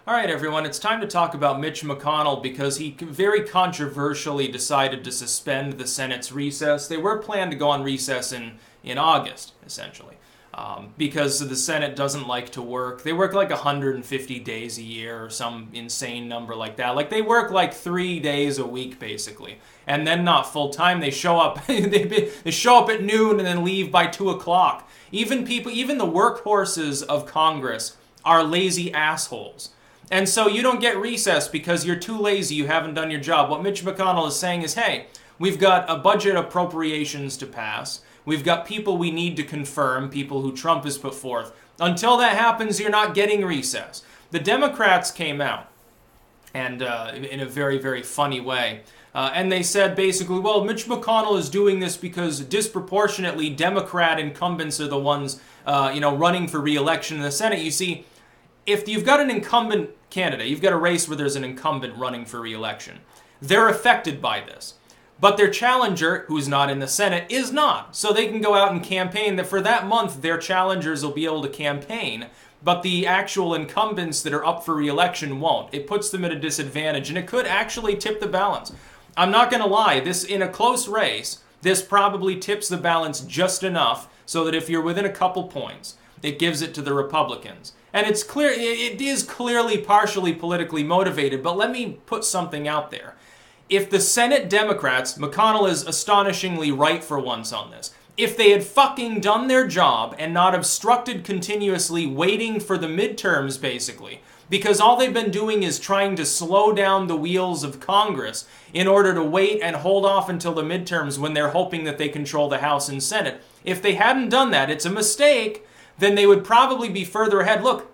All right, everyone, it's time to talk about Mitch McConnell because he very controversially decided to suspend the Senate's recess. They were planned to go on recess in August, essentially, because the Senate doesn't like to work. They work like 150 days a year or some insane number like that. Like, they work like 3 days a week, basically, and then not full-time. They show up, they show up at noon and then leave by 2 o'clock. Even the workhorses of Congress are lazy assholes. And so you don't get recess because you're too lazy, you haven't done your job. What Mitch McConnell is saying is, hey, we've got a budget appropriations to pass. We've got people we need to confirm, people who Trump has put forth. Until that happens, you're not getting recess. The Democrats came out, and in a very, very funny way, and they said basically, well, Mitch McConnell is doing this because disproportionately Democrat incumbents are the ones, running for re-election in the Senate. You see, if you've got an incumbent candidate, you've got a race where there's an incumbent running for re-election, they're affected by this. But their challenger, who's not in the Senate, is not. So they can go out and campaign. That for that month, their challengers will be able to campaign, but the actual incumbents that are up for re-election won't. It puts them at a disadvantage, and it could actually tip the balance. I'm not going to lie, this in a close race, this probably tips the balance just enough so that if you're within a couple points, it gives it to the Republicans. And it's clear, it is clearly partially politically motivated, but let me put something out there. If the Senate Democrats, McConnell is astonishingly right for once on this, if they had fucking done their job and not obstructed continuously waiting for the midterms, basically, because all they've been doing is trying to slow down the wheels of Congress in order to wait and hold off until the midterms when they're hoping that they control the House and Senate. If they hadn't done that, it's a mistake, then they would probably be further ahead. Look,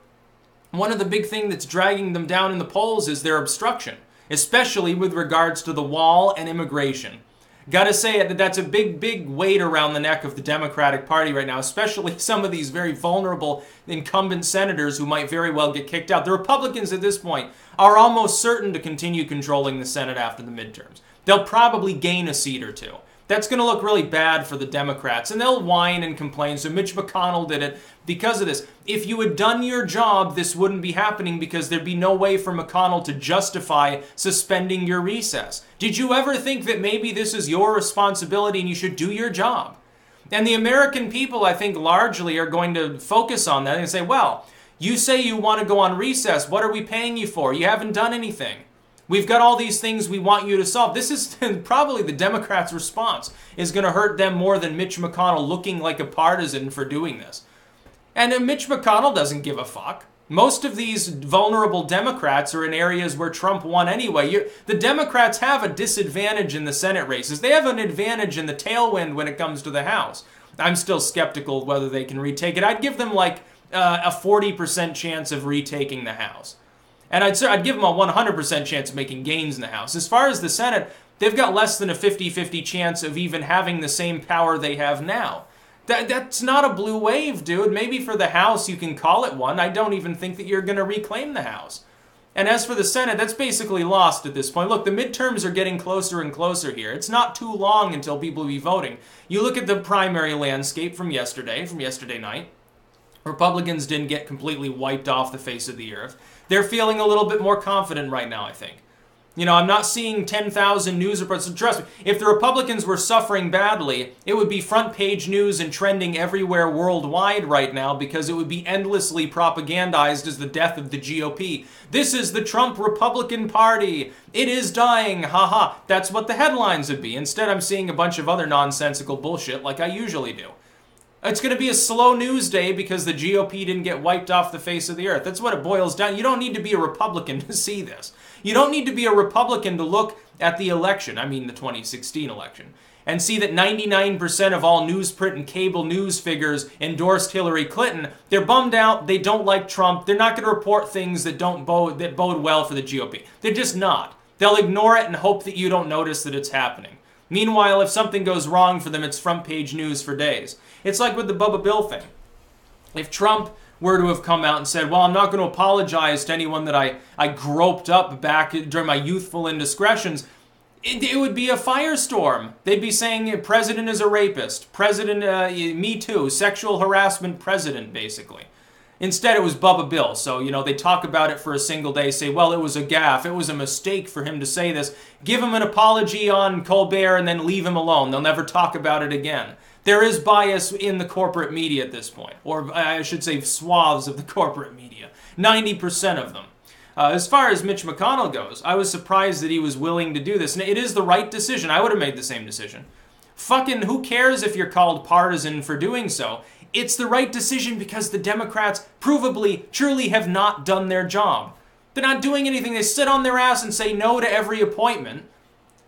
one of the big things that's dragging them down in the polls is their obstruction, especially with regards to the wall and immigration. Gotta say it, that's a big, big weight around the neck of the Democratic Party right now, especially some of these very vulnerable incumbent senators who might very well get kicked out. The Republicans at this point are almost certain to continue controlling the Senate after the midterms. They'll probably gain a seat or two. That's going to look really bad for the Democrats, and they'll whine and complain. So Mitch McConnell did it because of this. If you had done your job, this wouldn't be happening because there'd be no way for McConnell to justify suspending your recess. Did you ever think that maybe this is your responsibility and you should do your job? And the American people, I think, largely are going to focus on that and say, well, you say you want to go on recess. What are we paying you for? You haven't done anything. We've got all these things we want you to solve. This is probably the Democrats' response is going to hurt them more than Mitch McConnell looking like a partisan for doing this. And Mitch McConnell doesn't give a fuck. Most of these vulnerable Democrats are in areas where Trump won anyway. The Democrats have a disadvantage in the Senate races. They have an advantage in the tailwind when it comes to the House. I'm still skeptical whether they can retake it. I'd give them like a 40% chance of retaking the House. And I'd give them a 100% chance of making gains in the House. As far as the Senate, they've got less than a 50-50 chance of even having the same power they have now. That's not a blue wave, dude. Maybe for the House you can call it one. I don't even think that you're going to reclaim the House. And as for the Senate, that's basically lost at this point. Look, the midterms are getting closer and closer here. It's not too long until people will be voting. You look at the primary landscape from yesterday night. Republicans didn't get completely wiped off the face of the earth. They're feeling a little bit more confident right now, I think. You know, I'm not seeing 10,000 news reports. So trust me, if the Republicans were suffering badly, it would be front page news and trending everywhere worldwide right now because it would be endlessly propagandized as the death of the GOP. This is the Trump Republican Party. It is dying. Haha. That's what the headlines would be. Instead, I'm seeing a bunch of other nonsensical bullshit like I usually do. It's going to be a slow news day because the GOP didn't get wiped off the face of the earth. That's what it boils down. You don't need to be a Republican to see this. You don't need to be a Republican to look at the election, I mean the 2016 election, and see that 99% of all newsprint and cable news figures endorsed Hillary Clinton. They're bummed out. They don't like Trump. They're not going to report things that bode well for the GOP. They're just not. They'll ignore it and hope that you don't notice that it's happening. Meanwhile, if something goes wrong for them, it's front page news for days. It's like with the Bubba Bill thing. If Trump were to have come out and said, well, I'm not going to apologize to anyone that I groped up back during my youthful indiscretions, it would be a firestorm. They'd be saying, President is a rapist. President, me too, sexual harassment president, basically. Instead, it was Bubba Bill. So, you know, they talk about it for a single day, say, well, it was a gaffe. It was a mistake for him to say this. Give him an apology on Colbert and then leave him alone. They'll never talk about it again. There is bias in the corporate media at this point. Or I should say swaths of the corporate media. 90% of them. As far as Mitch McConnell goes, I was surprised that he was willing to do this. And it is the right decision. I would have made the same decision. Fucking who cares if you're called partisan for doing so? It's the right decision because the Democrats provably, truly have not done their job. They're not doing anything. They sit on their ass and say no to every appointment.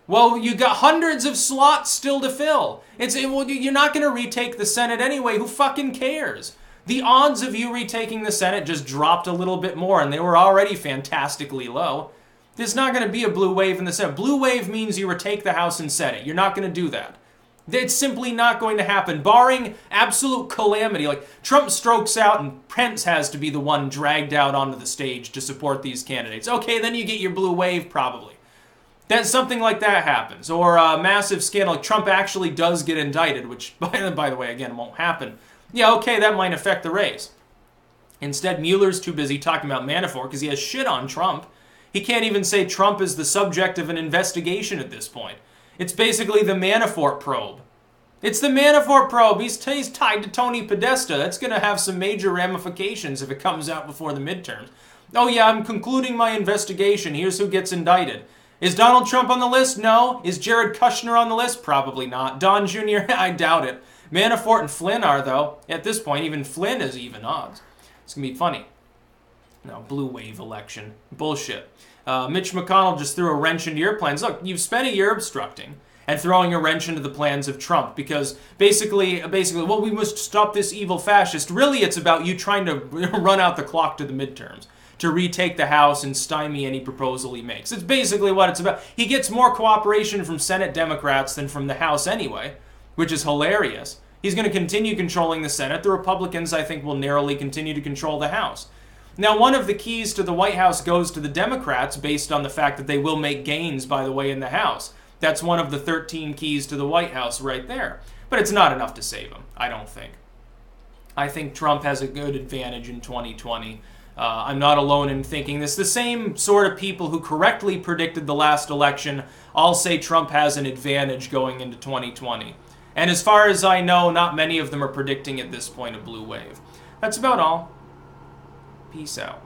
Well, you got hundreds of slots still to fill. Well, you're not going to retake the Senate anyway. Who fucking cares? The odds of you retaking the Senate just dropped a little bit more, and they were already fantastically low. There's not going to be a blue wave in the Senate. Blue wave means you retake the House and Senate. You're not going to do that. It's simply not going to happen, barring absolute calamity. Like, Trump strokes out and Pence has to be the one dragged out onto the stage to support these candidates. Okay, then you get your blue wave, probably. Then something like that happens. Or a massive scandal, like Trump actually does get indicted, which, by the way, again, won't happen. Yeah, okay, that might affect the race. Instead, Mueller's too busy talking about Manafort because he has shit on Trump. He can't even say Trump is the subject of an investigation at this point. It's basically the Manafort probe. It's the Manafort probe. He's tied to Tony Podesta. That's going to have some major ramifications if it comes out before the midterms. Oh yeah, I'm concluding my investigation. Here's who gets indicted. Is Donald Trump on the list? No. Is Jared Kushner on the list? Probably not. Don Jr.? I doubt it. Manafort and Flynn are, though. At this point, even Flynn is even odds. It's going to be funny. No, blue wave election. Bullshit. Mitch McConnell just threw a wrench into your plans. Look, you've spent a year obstructing and throwing a wrench into the plans of Trump because basically, well, we must stop this evil fascist. Really, it's about you trying to run out the clock to the midterms, to retake the House and stymie any proposal he makes. It's basically what it's about. He gets more cooperation from Senate Democrats than from the House anyway, which is hilarious. He's going to continue controlling the Senate. The Republicans, I think, will narrowly continue to control the House. Now, one of the keys to the White House goes to the Democrats based on the fact that they will make gains, by the way, in the House. That's one of the 13 keys to the White House right there. But it's not enough to save him, I don't think. I think Trump has a good advantage in 2020. I'm not alone in thinking this. The same sort of people who correctly predicted the last election all say Trump has an advantage going into 2020. And as far as I know, not many of them are predicting at this point a blue wave. That's about all. Peace out.